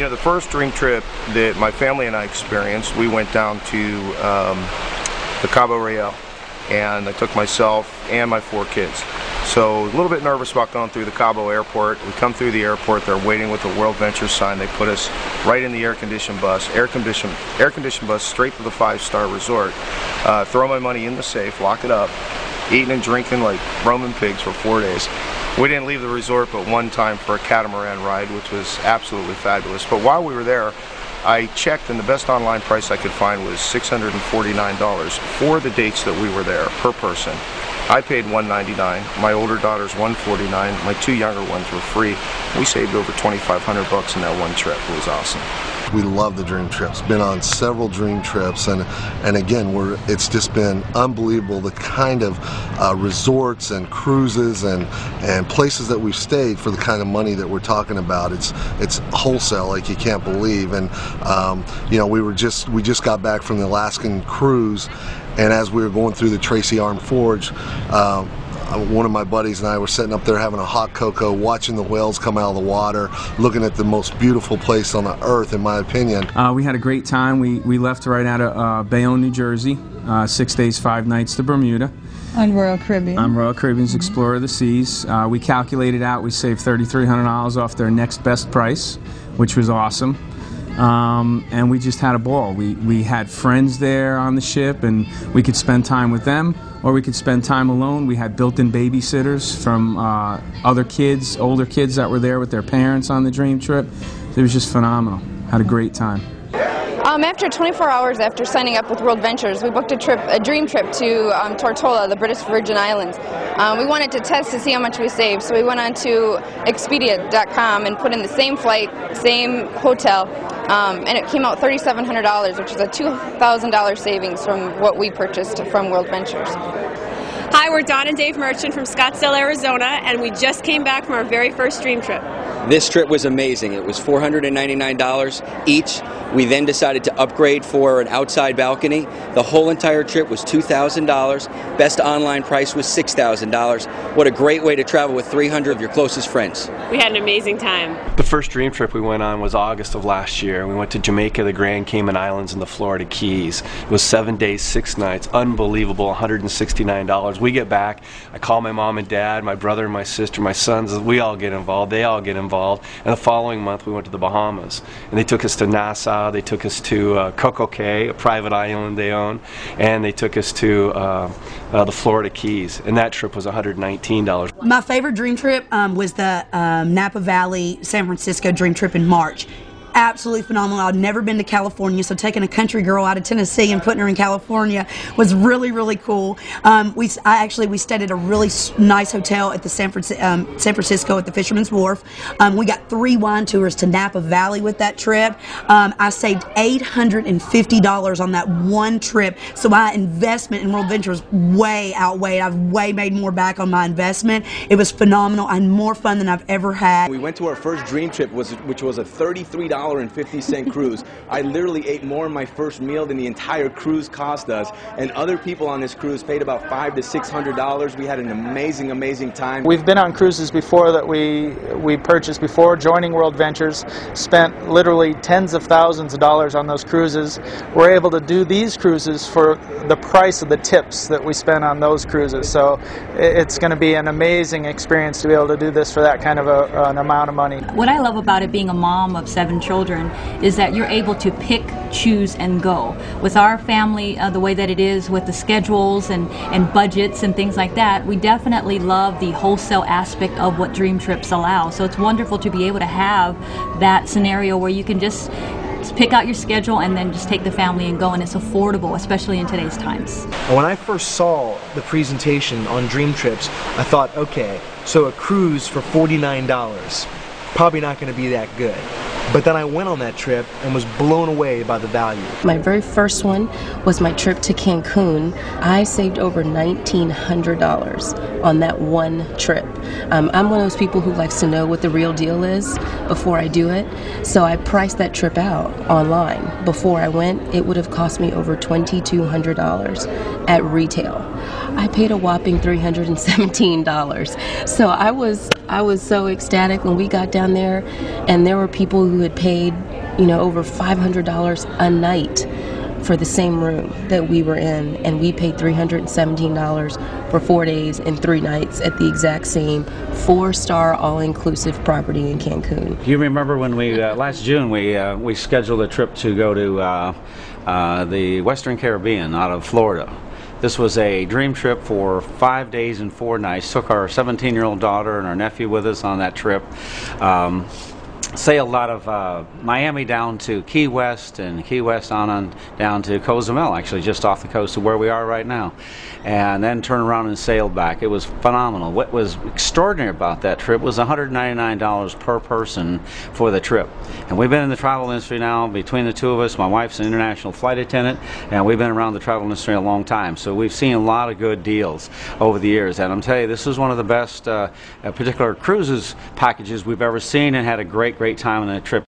know, the first dream trip that my family and I experienced, we went down to the Cabo Royale, and I took myself and my 4 kids. So a little bit nervous about going through the Cabo airport. We come through the airport, they're waiting with the World Ventures sign. They put us right in the air-conditioned bus, air-conditioned bus straight to the 5-star resort. Throw my money in the safe, lock it up, eating and drinking like Roman pigs for 4 days. We didn't leave the resort but one time for a catamaran ride, which was absolutely fabulous. But while we were there, I checked, and the best online price I could find was $649 for the dates that we were there per person. I paid $199, my older daughter's $149, my 2 younger ones were free. We saved over $2,500 in that one trip. It was awesome. We love the dream trips. Been on several dream trips, and again, it's just been unbelievable the kind of resorts and cruises and places that we've stayed for the kind of money that we're talking about. It's wholesale like you can't believe. And you know, we just got back from the Alaskan cruise, and as we were going through the Tracy Arm Forge, one of my buddies and I were sitting up there having a hot cocoa, watching the whales come out of the water, looking at the most beautiful place on the earth, in my opinion. We had a great time. We left right out of Bayonne, New Jersey, 6 days, 5 nights to Bermuda. On Royal Caribbean. On Royal Caribbean's Explorer of the Seas. We calculated out, we saved $3,300 off their next best price, which was awesome. And we just had a ball. We had friends there on the ship, and we could spend time with them, or we could spend time alone. We had built-in babysitters from other kids, older kids that were there with their parents on the dream trip. It was just phenomenal. Had a great time. After 24 hours after signing up with World Ventures, we booked a dream trip to Tortola, the British Virgin Islands. We wanted to test to see how much we saved, so we went on to Expedia.com and put in the same flight, same hotel, and it came out $3,700, which is a $2,000 savings from what we purchased from World Ventures. Hi, we're Don and Dave Merchant from Scottsdale, Arizona, and we just came back from our very first dream trip. This trip was amazing. It was $499 each. We then decided to upgrade for an outside balcony. The whole entire trip was $2,000. Best online price was $6,000. What a great way to travel with 300 of your closest friends. We had an amazing time. The first dream trip we went on was August of last year. We went to Jamaica, the Grand Cayman Islands, and the Florida Keys. It was 7 days, 6 nights. Unbelievable, $169. We get back, I call my mom and dad, my brother and my sister, my sons, we all get involved, they all get involved. And the following month we went to the Bahamas. And they took us to Nassau, they took us to Coco Cay, a private island they own, and they took us to the Florida Keys. And that trip was $119. My favorite dream trip was the Napa Valley, San Francisco dream trip in March. Absolutely phenomenal. I'd never been to California, so taking a country girl out of Tennessee and putting her in California was really, really cool. We stayed at a really nice hotel at the San Francisco at the Fisherman's Wharf. We got 3 wine tours to Napa Valley with that trip. I saved $850 on that one trip, so my investment in World Ventures way outweighed. I've way made more back on my investment. It was phenomenal and more fun than I've ever had. We went to our first dream trip, which was a $33.50 cruise. I literally ate more in my first meal than the entire cruise cost us, and other people on this cruise paid about $500 to $600. We had an amazing, amazing time. We've been on cruises before that we purchased before joining World Ventures, spent literally tens of thousands of dollars on those cruises. We're able to do these cruises for the price of the tips that we spent on those cruises, so it's going to be an amazing experience to be able to do this for that kind of an amount of money. What I love about it, being a mom of 7 children, is that you're able to pick, choose, and go. With our family, the way that it is with the schedules and budgets and things like that, we definitely love the wholesale aspect of what dream trips allow. So it's wonderful to be able to have that scenario where you can just pick out your schedule and then just take the family and go, and it's affordable, especially in today's times. When I first saw the presentation on dream trips, I thought, okay, so a cruise for $49, probably not going to be that good. But then I went on that trip and was blown away by the value. My very first one was my trip to Cancun. I saved over $1,900 on that one trip. I'm one of those people who likes to know what the real deal is before I do it. So I priced that trip out online. Before I went, it would have cost me over $2,200 at retail. I paid a whopping $317. So I was so ecstatic when we got down there, and there were people who had paid, you know, over $500 a night for the same room that we were in, and we paid $317 for 4 days and 3 nights at the exact same 4-star all-inclusive property in Cancun. You remember when we last June we scheduled a trip to go to the Western Caribbean out of Florida. This was a dream trip for 5 days and 4 nights. Took our 17-year-old daughter and our nephew with us on that trip. Sailed out of Miami down to Key West, and Key West on down to Cozumel, actually just off the coast of where we are right now, and then turned around and sailed back. It was phenomenal. What was extraordinary about that trip was $199 per person for the trip. And we've been in the travel industry now, between the two of us. My wife's an international flight attendant, and we've been around the travel industry a long time, so we've seen a lot of good deals over the years. And I'm telling you, this is one of the best particular cruises packages we've ever seen, and had a great time on that trip.